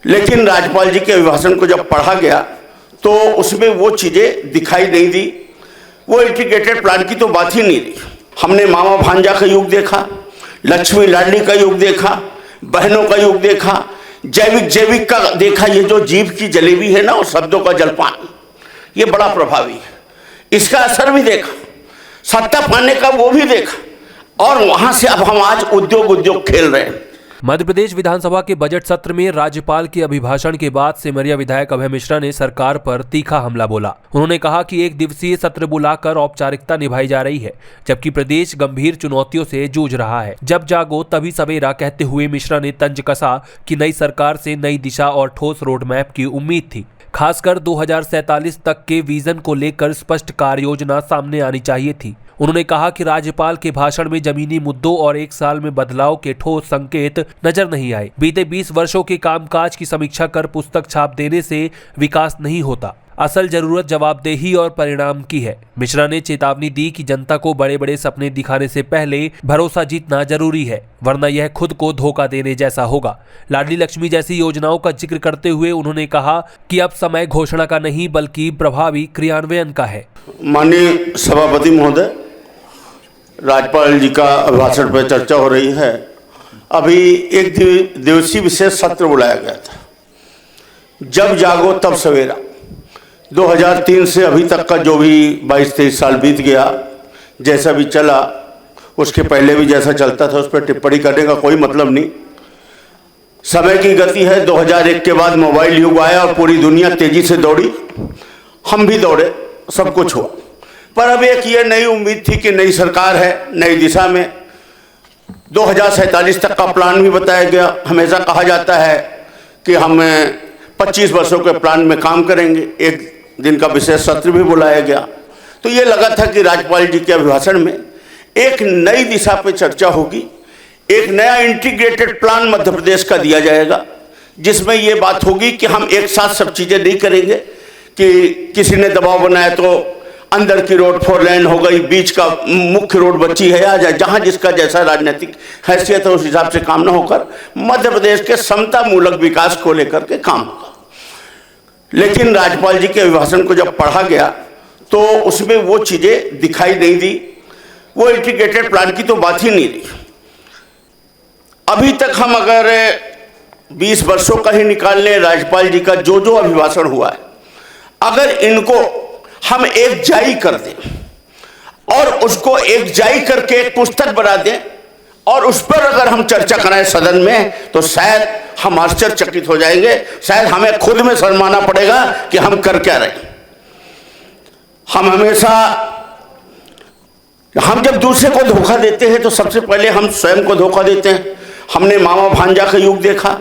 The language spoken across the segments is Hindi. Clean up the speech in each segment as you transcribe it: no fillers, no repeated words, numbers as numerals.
लेकिन राज्यपाल जी के अभिभाषण को जब पढ़ा गया तो उसमें वो चीज़ें दिखाई नहीं दी। वो इंटीग्रेटेड प्लान की तो बात ही नहीं रही। हमने मामा भांजा का युग देखा, लक्ष्मी लाडली का युग देखा, बहनों का युग देखा, जैविक का देखा। ये जो जीभ की जलेबी है ना, और शब्दों का जलपान, ये बड़ा प्रभावी है। इसका असर भी देखा, सत्ता पाने का वो भी देखा, और वहां से अब हम आज उद्योग खेल रहे हैं। मध्य प्रदेश विधानसभा के बजट सत्र में राज्यपाल के अभिभाषण के बाद सिमरिया विधायक अभय मिश्रा ने सरकार पर तीखा हमला बोला। उन्होंने कहा कि एक दिवसीय सत्र बुलाकर औपचारिकता निभाई जा रही है, जबकि प्रदेश गंभीर चुनौतियों से जूझ रहा है। जब जागो तभी सवेरा कहते हुए मिश्रा ने तंज कसा कि नई सरकार से नई दिशा और ठोस रोड मैप की उम्मीद थी। खासकर 2047 तक के विजन को लेकर स्पष्ट कार्य योजना सामने आनी चाहिए थी। उन्होंने कहा कि राज्यपाल के भाषण में जमीनी मुद्दों और एक साल में बदलाव के ठोस संकेत नजर नहीं आए। बीते 20 वर्षों के कामकाज की समीक्षा कर पुस्तक छाप देने से विकास नहीं होता। असल जरूरत जवाबदेही और परिणाम की है। मिश्रा ने चेतावनी दी कि जनता को बड़े बड़े सपने दिखाने से पहले भरोसा जीतना जरूरी है, वरना यह खुद को धोखा देने जैसा होगा। लाडली लक्ष्मी जैसी योजनाओं का जिक्र करते हुए उन्होंने कहा कि अब समय घोषणा का नहीं बल्कि प्रभावी क्रियान्वयन का है। माननीय सभापति महोदय, राज्यपाल जी का अभिभाषण पर चर्चा हो रही है। अभी एक दिवसीय विशेष सत्र बुलाया गया था। जब जागो तब सवेरा। 2003 से अभी तक का जो भी 22-23 साल बीत गया, जैसा भी चला, उसके पहले भी जैसा चलता था उस पर टिप्पणी करने का कोई मतलब नहीं। समय की गति है। 2001 के बाद मोबाइल युग आया और पूरी दुनिया तेजी से दौड़ी, हम भी दौड़े, सब कुछ हुआ। पर अब एक ये नई उम्मीद थी कि नई सरकार है, नई दिशा में 2047 तक का प्लान भी बताया गया। हमेशा कहा जाता है कि हम 25 वर्षों के प्लान में काम करेंगे। एक दिन का विशेष सत्र भी बुलाया गया। तो ये लगा था कि राज्यपाल जी के अभिभाषण में एक नई दिशा पर चर्चा होगी, एक नया इंटीग्रेटेड प्लान मध्य प्रदेश का दिया जाएगा, जिसमें ये बात होगी कि हम एक साथ सब चीज़ें नहीं करेंगे कि किसी ने दबाव बनाया तो अंदर की रोड 4 लेन हो गई, बीच का मुख्य रोड बची है, या जहाँ जिसका जैसा राजनीतिक हैसियत है उस हिसाब से काम न होकर मध्य प्रदेश के समता मूलक विकास को लेकर के काम होगा। लेकिन राज्यपाल जी के अभिभाषण को जब पढ़ा गया तो उसमें वो चीज़ें दिखाई नहीं दी। वो इंटीग्रेटेड प्लान की तो बात ही नहीं रही। अभी तक हम अगर 20 वर्षों का ही निकाल लें, राज्यपाल जी का जो जो अभिभाषण हुआ है, अगर इनको हम एक जाई कर दें और उसको एक जाई करके एक पुस्तक बना दें और उस पर अगर हम चर्चा कराएं सदन में, तो शायद हम आश्चर्यचकित हो जाएंगे। शायद हमें खुद में शर्माना पड़ेगा कि हम कर क्या रहे। हम हमेशा, हम जब दूसरे को धोखा देते हैं तो सबसे पहले हम स्वयं को धोखा देते हैं। हमने मामा भांजा का युग देखा,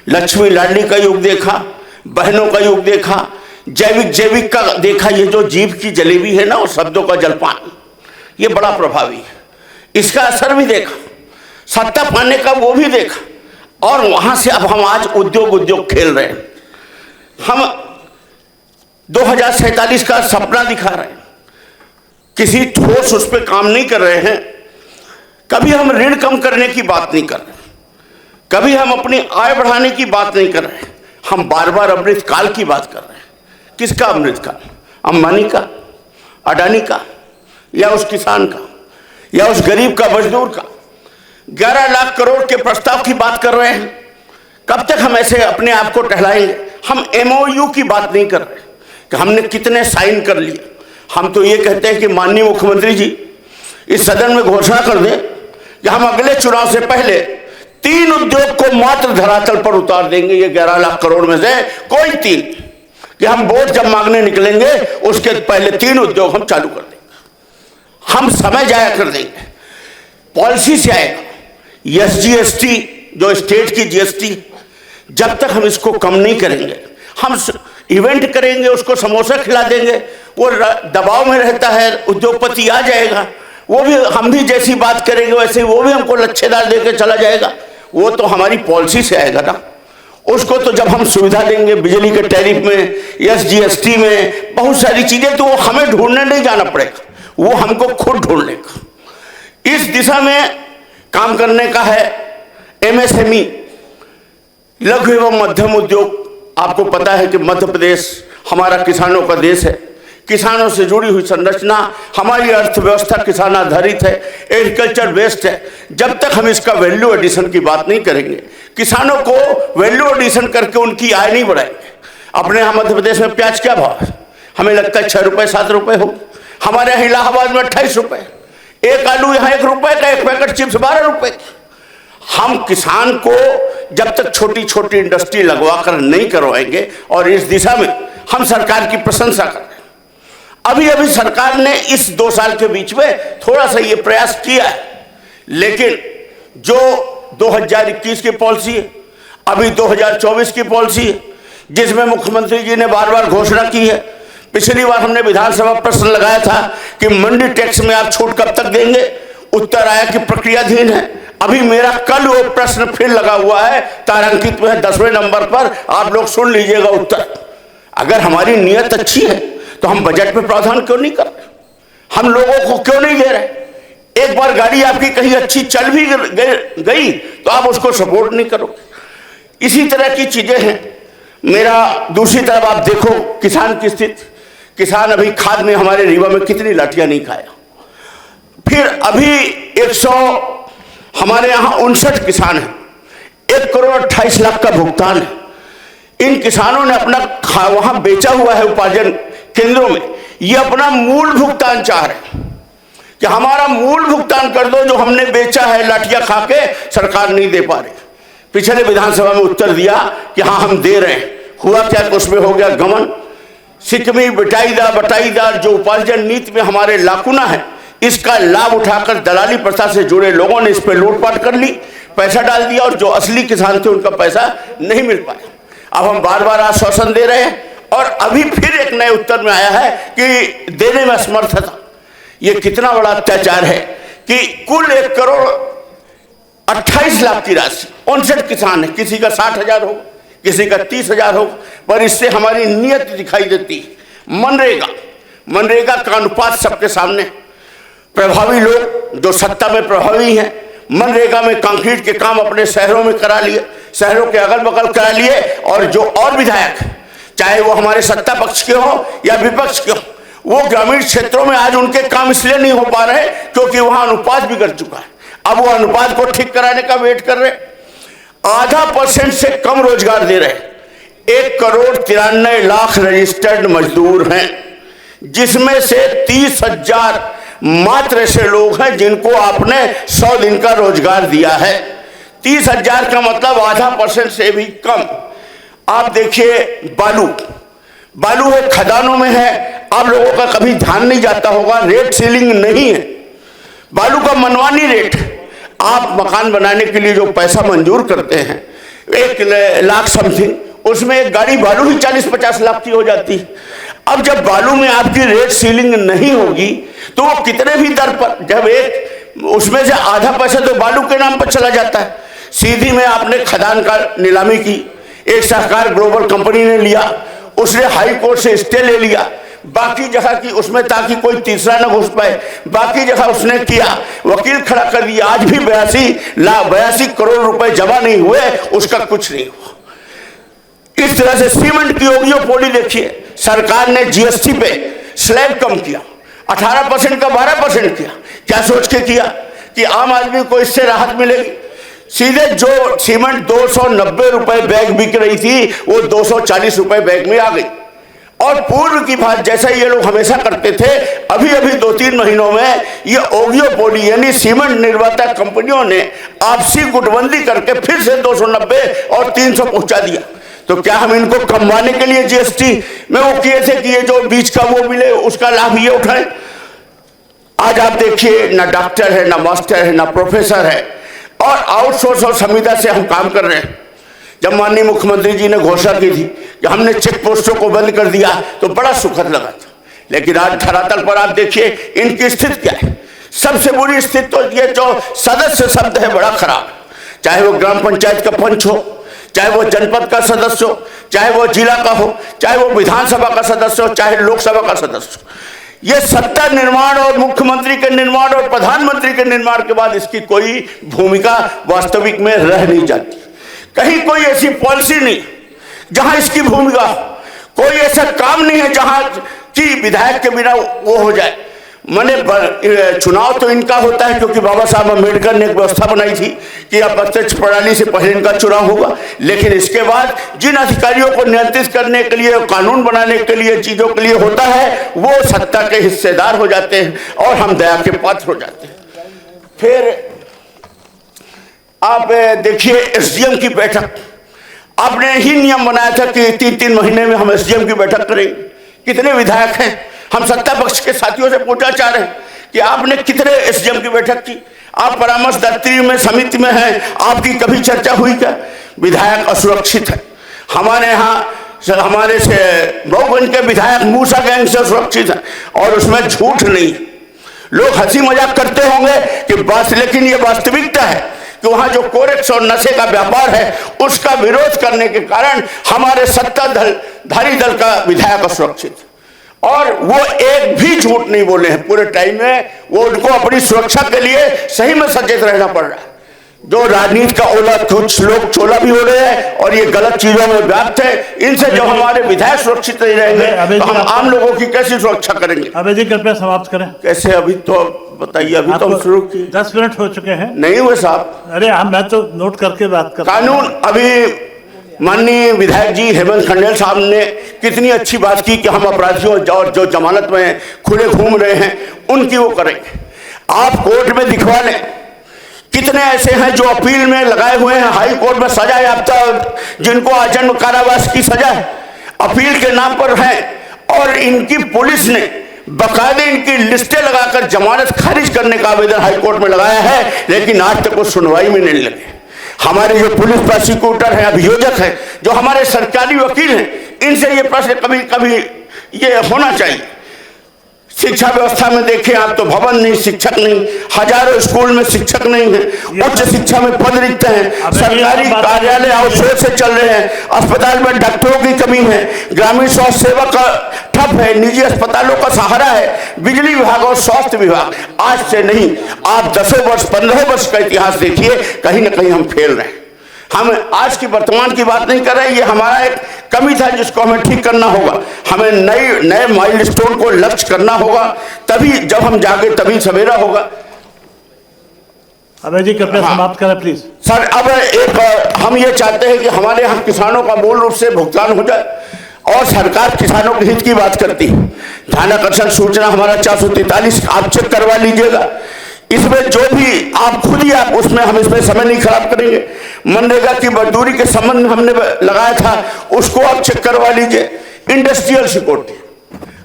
लक्ष्मी लाडली का युग देखा, बहनों का युग देखा, जैविक का देखा। ये जो जीभ की जलेबी है ना, और शब्दों का जलपान, ये बड़ा प्रभावी है। इसका असर भी देखा, सत्ता पाने का वो भी देखा, और वहां से अब हम आज उद्योग खेल रहे हैं। हम 2047 का सपना दिखा रहे हैं, किसी ठोस उस पर काम नहीं कर रहे हैं। कभी हम ऋण कम करने की बात नहीं कर रहे, कभी हम अपनी आय बढ़ाने की बात नहीं कर रहे। हम बार बार अमृतकाल की बात कर रहे हैं। किसका अमृतकाल? अंबानी का, अडानी का, या उस किसान का, या उस गरीब का, मजदूर का? 11 लाख करोड़ के प्रस्ताव की बात कर रहे हैं। कब तक हम ऐसे अपने आप को टहलाएंगे? हम MOU की बात नहीं कर रहे कि हमने कितने साइन कर लिए। हम तो ये कहते हैं कि माननीय मुख्यमंत्री जी इस सदन में घोषणा कर दें कि हम अगले चुनाव से पहले 3 उद्योग को मात्र धरातल पर उतार देंगे। ये 11 लाख करोड़ में से कोई 3, कि हम वोट जब मांगने निकलेंगे उसके पहले 3 उद्योग हम चालू कर देंगे। हम समय जाया कर देंगे। पॉलिसी से आएगा SGST, जो स्टेट की GST, जब तक हम इसको कम नहीं करेंगे, हम इवेंट करेंगे, उसको समोसा खिला देंगे, वो दबाव में रहता है, उद्योगपति आ जाएगा, वो भी हम भी जैसी बात करेंगे वैसे वो भी हमको लच्छेदार देकर चला जाएगा। वो तो हमारी पॉलिसी से आएगा ना। उसको तो जब हम सुविधा देंगे बिजली के टैरिफ में, SGST में, बहुत सारी चीजें, तो वो हमें ढूंढने नहीं जाना पड़ेगा, वो हमको खुद ढूंढने का। इस दिशा में काम करने का है। MSME, लघु एवं मध्यम उद्योग, आपको पता है कि मध्य प्रदेश हमारा किसानों का देश है। किसानों से जुड़ी हुई संरचना, हमारी अर्थव्यवस्था किसान आधारित है, एग्रीकल्चर बेस्ड है। जब तक हम इसका वैल्यू एडिशन की बात नहीं करेंगे, किसानों को वैल्यू एडिशन करके उनकी आय नहीं बढ़ाएंगे। अपने यहाँ मध्य प्रदेश में प्याज क्या भाव है? हमें लगता है 6 रुपये 7 रुपये हो। हमारे यहाँ इलाहाबाद में 28 रुपये, एक आलू यहाँ 1 रुपये का, एक पैकेट चिप्स 12 रुपये की। हम किसान को जब तक छोटी छोटी इंडस्ट्री लगवा कर नहीं करवाएंगे, और इस दिशा में हम सरकार की प्रशंसा कर रहे हैं। अभी अभी सरकार ने इस 2 साल के बीच में थोड़ा सा ये प्रयास किया है, लेकिन जो 2021 की पॉलिसी है, अभी 2024 की पॉलिसी है, जिसमें मुख्यमंत्री जी ने बार बार घोषणा की है। पिछली बार हमने विधानसभा प्रश्न लगाया था कि मंडी टैक्स में आप छूट कब तक देंगे, उत्तर आया कि प्रक्रियाधीन है। अभी मेरा कल वो प्रश्न फिर लगा हुआ है, तारांकित में है 10वें नंबर पर, आप लोग सुन लीजिएगा उत्तर। अगर हमारी नीयत अच्छी है तो हम बजट में प्रावधान क्यों नहीं कर रहे? हम लोगों को क्यों नहीं दे रहे? एक बार गाड़ी आपकी कहीं अच्छी चल भी गई तो आप उसको सपोर्ट नहीं करोगे। इसी तरह की चीजें हैं। मेरा दूसरी तरफ आप देखो किसान की स्थिति। किसान अभी खाद में हमारे रीवा में कितनी लाठियां नहीं खाया। फिर अभी 100 हमारे यहाँ 59 किसान हैं, 1,28,00,000 का भुगतान है। इन किसानों ने अपना वहां बेचा हुआ है उपार्जन केंद्रों में, ये अपना मूल भुगतान चाह रहे हैं कि हमारा मूल भुगतान कर दो, जो हमने बेचा है लाठियां खा के, सरकार नहीं दे पा रही। पिछले विधानसभा में उत्तर दिया कि हाँ हम दे रहे हैं। हुआ क्या कि उसमें हो गया गमन। सिकमी बटाईदार जो उपार्जन नीति में हमारे लाकुना है, इसका लाभ उठाकर दलाली प्रथा से जुड़े लोगों ने इस पर लूटपाट कर ली, पैसा डाल दिया, और जो असली किसान थे उनका पैसा नहीं मिल पाया। अब हम बार बार आश्वासन दे रहे हैं, और अभी फिर एक नए उत्तर में आया है कि देने में असमर्थता। ये कितना बड़ा अत्याचार है कि कुल 1,28,00,000 की राशि, 59 किसान है, किसी का 60,000 हो, किसी का 30,000 हो, पर इससे हमारी नीयत दिखाई देती है। मनरेगा का अनुपात सबके सामने। प्रभावी लोग जो सत्ता में प्रभावी हैं, मनरेगा में कंक्रीट के काम अपने शहरों में करा लिए, शहरों के अगल बगल करा लिए, और जो और विधायक, चाहे वो हमारे सत्ता पक्ष के हो या विपक्ष के हो, वो ग्रामीण क्षेत्रों में आज उनके काम इसलिए नहीं हो पा रहे क्योंकि वहां अनुपात बिगड़ चुका है। अब वो अनुपात को ठीक कराने का वेट कर रहे। 0.5% से कम रोजगार दे रहे। 1,93,00,000 रजिस्टर्ड मजदूर हैं, जिसमें से 30,000 मात्र ऐसे लोग हैं जिनको आपने 100 दिन का रोजगार दिया है। 30,000 का मतलब 0.5% से भी कम। आप देखिए बालू है, खदानों में है। आप लोगों का कभी ध्यान नहीं जाता होगा, रेट सीलिंग नहीं है, बालू का मनमानी रेट। आप मकान बनाने के लिए जो पैसा मंजूर करते हैं 1 लाख समथिंग, उसमें एक गाड़ी बालू ही 40-50 लाख की हो जाती है। अब जब बालू में आपकी रेट सीलिंग नहीं होगी तो वो कितने भी दर पर, जब एक उसमें से आधा पैसा तो बालू के नाम पर चला जाता है। सीधी में आपने खदान का नीलामी की, एक सहकार ग्लोबल कंपनी ने लिया, उसने हाई कोर्ट से स्टे ले लिया, बाकी जगह की उसमें ताकि कोई तीसरा न घुस पाए, बाकी जगह उसने किया, वकील खड़ा कर दिया। आज भी 82 करोड़ रुपए जमा नहीं हुए, उसका कुछ नहीं हुआ। इस तरह से सीमेंट की ओगियोपोली देखिए। सरकार ने जीएसटी पे स्लैब कम किया, 18% का 12% किया। क्या सोच के किया कि आम आदमी को इससे राहत मिलेगी? सीधे जो सीमेंट 290 रुपए बैग बिक रही थी, वो 240 रुपए बैग में आ गई। और पूर्व की बात जैसा ये लोग हमेशा करते थे, अभी 2-3 महीनों में ये ओगियोपोली यानी सीमेंट निर्माता कंपनियों ने आपसी गुटबंदी करके फिर से 290 और 300 पहुंचा दिया। तो क्या हम इनको कमवाने के लिए जीएसटी में वो किए थे कि ये जो बीच का वो मिले, उसका लाभ ये उठाएं? आज आप देखिए, ना डॉक्टर है, ना मास्टर है, ना प्रोफेसर है, और आउटसोर्स और संविदा से हम काम कर रहे हैं। जब माननीय मुख्यमंत्री जी ने घोषणा की थी कि हमने चेक पोस्टों को बंद कर दिया, तो बड़ा सुखद लगा था। लेकिन आज धरातल पर आप देखिए इनकी स्थिति क्या है। सबसे बुरी स्थिति तो ये जो सदस्य शब्द है बड़ा खराब। चाहे वो ग्राम पंचायत का पंच हो, चाहे वो जनपद का सदस्य हो, चाहे वो जिला का हो, चाहे वो विधानसभा का सदस्य हो, चाहे लोकसभा का सदस्य हो, ये सत्ता निर्माण और मुख्यमंत्री के निर्माण और प्रधानमंत्री के निर्माण के बाद इसकी कोई भूमिका वास्तविक में रह नहीं जाती। कहीं कोई ऐसी पॉलिसी नहीं जहां इसकी भूमिका, कोई ऐसा काम नहीं है जहां की विधायक के बिना वो हो जाए। मैंने चुनाव तो इनका होता है क्योंकि बाबा साहब अम्बेडकर ने एक व्यवस्था बनाई थी कि अप्रत्यक्ष प्रणाली से पहले इनका चुनाव होगा, लेकिन इसके बाद जिन अधिकारियों को नियंत्रित करने के लिए, कानून बनाने के लिए, चीजों के लिए होता है, वो सत्ता के हिस्सेदार हो जाते हैं और हम दया के पात्र हो जाते हैं। फिर आप देखिए एसडीएम की बैठक, आपने ही नियम बनाया था कि 3-3 महीने में हम एसडीएम की बैठक करेंगे। कितने विधायक हैं? हम सत्ता पक्ष के साथियों से पूछना चाह रहे हैं कि आपने कितने एसडीएम की बैठक की? आप परामर्शदात्री में, समिति में हैं, आपकी कभी चर्चा हुई क्या? विधायक असुरक्षित है। हमारे यहाँ हमारे से बहुगंज के विधायक मूसा गैंग से सुरक्षित है और उसमें झूठ नहीं। लोग हंसी मजाक करते होंगे कि बस, लेकिन ये वास्तविकता है कि वहां जो कोरेक्स और नशे का व्यापार है उसका विरोध करने के कारण हमारे सत्ताधारी दल का विधायक असुरक्षित, और वो एक भी झूठ नहीं बोले हैं पूरे टाइम में। वो उनको अपनी सुरक्षा के लिए सही में सचेत रहना पड़ रहा है। जो राजनीति का ओला कुछ लोग चोला भी हो रहे हैं और ये गलत चीजों में व्याप्त है, इनसे जब हमारे विधायक सुरक्षित नहीं रहेंगे तो हम आम लोगों की कैसी सुरक्षा करेंगे? अबे जी कृपया समाप्त करें। कैसे? अभी तो बताइए, अभी तो हम शुरू किए। 10 मिनट हो चुके हैं। नहीं हुए साहब। अरे मैं तो नोट करके बात कर। कानून, अभी माननीय विधायक जी हेमंत खंडेल साहब ने कितनी अच्छी बात की कि हम अपराधियों जो जमानत में खुले घूम रहे हैं उनकी वो करेंगे। आप कोर्ट में दिखवा लें, कितने ऐसे हैं जो अपील में लगाए हुए हैं, हाई कोर्ट में सजा याफ्ता, जिनको आजीवन कारावास की सजा है, अपील के नाम पर है, और इनकी पुलिस ने बकायदे इनकी लिस्टें लगाकर जमानत खारिज करने का आवेदन हाई कोर्ट में लगाया है, लेकिन आज तक वो सुनवाई में नहीं लगे। हमारे जो पुलिस प्रोसिक्यूटर हैं, अभियोजक हैं, जो हमारे सरकारी वकील हैं, इनसे ये प्रश्न कभी कभी ये होना चाहिए। शिक्षा व्यवस्था में देखें आप तो भवन नहीं, शिक्षक नहीं, हजारों स्कूल में शिक्षक नहीं है, उच्च शिक्षा में पद रिक्त हैं, सरकारी कार्यालय आउटसोर्स से चल रहे हैं, अस्पताल में डॉक्टरों की कमी है, ग्रामीण स्वास्थ्य सेवा का ठप है, निजी अस्पतालों का सहारा है, बिजली विभाग और स्वास्थ्य विभाग आज से नहीं, आप 10 वर्ष 15 वर्ष का इतिहास देखिए, कहीं ना कहीं हम फेल रहे हैं। हम आज की वर्तमान की बात नहीं कर रहे, ये हमारा एक कमी था जिसको हमें ठीक करना होगा। हमें नए माइलस्टोन को लक्ष्य करना होगा, तभी जब हम जागे तभी सवेरा होगा। अबे जी कृपया समाप्त करें प्लीज। सर, अब एक हम ये चाहते हैं कि हमारे यहाँ किसानों का मूल रूप से भुगतान हो जाए, और सरकार किसानों के हित की बात करती है। ध्यानाकर्षण सूचना हमारा 443 आप चेक करवा लीजिएगा। इसमें जो भी आप खुद ही आप उसमें, हम इसमें समय नहीं खराब करेंगे। मनरेगा की मजदूरी के संबंध में हमने लगाया था, उसको आप चेक करवा लीजिए। इंडस्ट्रियल सिक्योरिटी,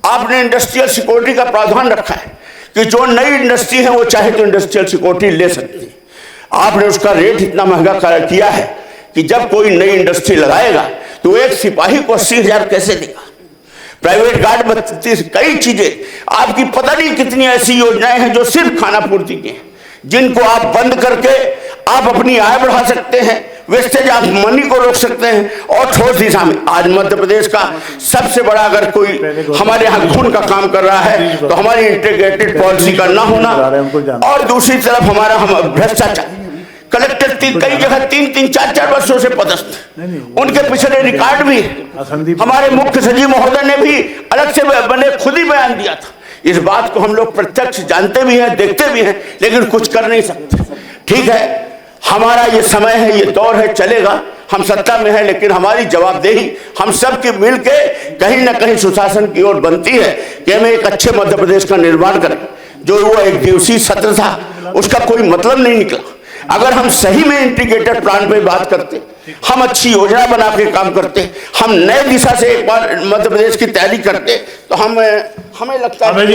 आपने इंडस्ट्रियल सिक्योरिटी का प्रावधान रखा है कि जो नई इंडस्ट्री है वो चाहे तो इंडस्ट्रियल सिक्योरिटी ले सकती है। आपने उसका रेट इतना महंगा किया है कि जब कोई नई इंडस्ट्री लगाएगा तो एक सिपाही को 80,000 कैसे देगा? प्राइवेट गार्ड में 30, कई चीजें आपकी पता नहीं कितनी ऐसी योजनाएं हैं जो सिर्फ खाना पूर्ति की हैं, जिनको आप बंद करके आप अपनी आय बढ़ा सकते हैं, वेस्टेज आप मनी को रोक सकते हैं, और ठोस दिशा में आज मध्य प्रदेश का सबसे बड़ा अगर कोई हमारे यहाँ खून का काम कर रहा है तो हमारी इंटीग्रेटेड पॉलिसी का ना होना, और दूसरी तरफ हमारा भ्रष्टाचार। कलेक्टर कई जगह 3-4 वर्षों से पदस्थ, उनके पिछले रिकॉर्ड भी है। हमारे मुख्य सचिव महोदय ने भी अलग से बने खुद ही बयान दिया था। इस बात को हम लोग प्रत्यक्ष जानते भी हैं, देखते भी हैं, लेकिन कुछ कर नहीं सकते। ठीक है, हमारा ये समय है, ये दौर है, चलेगा। हम सत्ता में हैं, लेकिन हमारी जवाबदेही हम सब के मिल के कहीं ना कहीं सुशासन की ओर बनती है कि हमें एक अच्छे मध्य प्रदेश का निर्माण करें। जो वो एक दिवसीय सत्र था उसका कोई मतलब नहीं निकला। अगर हम सही में इंटीग्रेटेड प्लान पे बात करते, हम अच्छी योजना बना के काम करते, हम नए दिशा से एक बार मध्य प्रदेश की तैयारी करते, तो हमें लगता है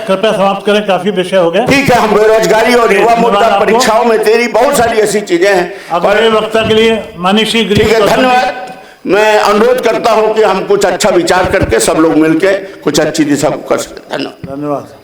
कृपया समाप्त करें, काफी विषय हो गए। ठीक है, हम बेरोजगारी और युवा मुद्दा, परीक्षाओं में तेरी बहुत सारी ऐसी चीजें हैं। अगले वक्ता के लिए माननीय श्री ठीक है, धन्यवाद। मैं अनुरोध करता हूं कि हम कुछ अच्छा विचार करके सब लोग मिलकर कुछ अच्छी दिशा को कर सकें। धन्यवाद।